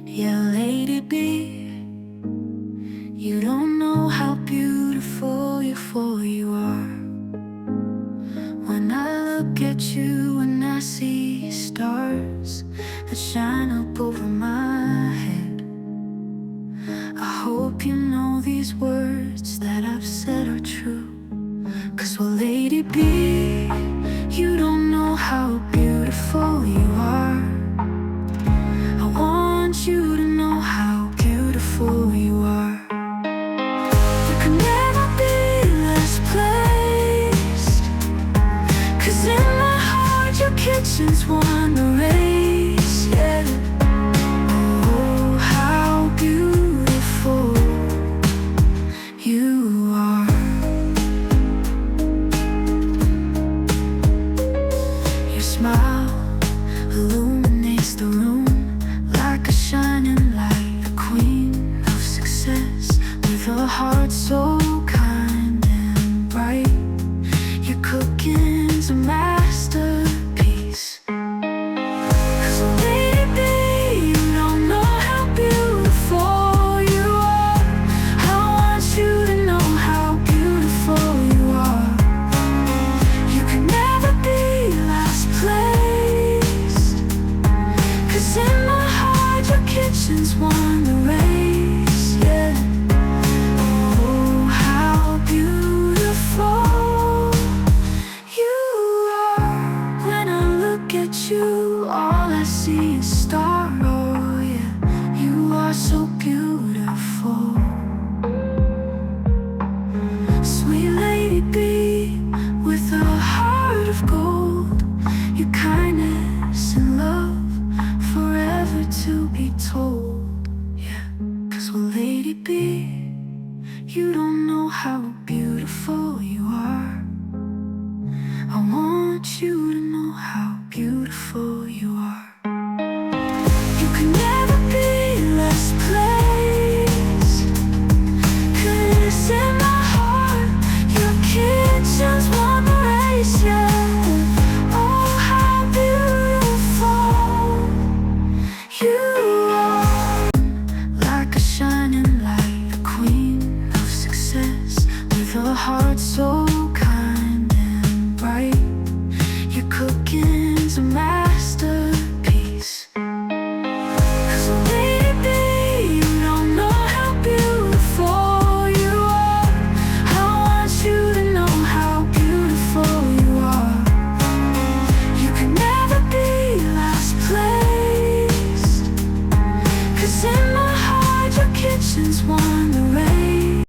Yeah, Lady B, you don't know how beautiful you are. When I look at you and I see stars that shine up over my head, I hope you know these words that I've said are true. 'Cause well, Lady B, you don't know how beautiful you are. I want you to know how beautiful you are. You can never be less placed, 'cause in my heart your kitchen's won the race, yeah. Oh, how beautiful you are. Your smile illuminates the room like a shining light, a queen of success with a heart so kind and bright. Your cooking's a masterpiece. 'Cause baby, you don't know how beautiful you are. I want you to know how beautiful you are. You can never be last placed, 'cause in my heart your kitchen's won the race, yeah. Oh, how beautiful you are. When I look at you, all I see is star, oh yeah. You are so beautiful. Sweet Lady B, with a heart of gold, your kindness and love forever to be told, yeah. 'Cause well, Lady B, you don't know how beautiful you are. I want you to know how beautiful you are. You can never be less placed, 'cause in my heart your kitchen's won the race, yeah. Oh, how beautiful you are. Like a shining light, a queen of success with a heart so kind and bright. Your cooking's a masterpiece. 'Cause baby, you don't know how beautiful you are. I want you to know how beautiful you are. You can never be last placed, 'cause in my heart your kitchen's won the race.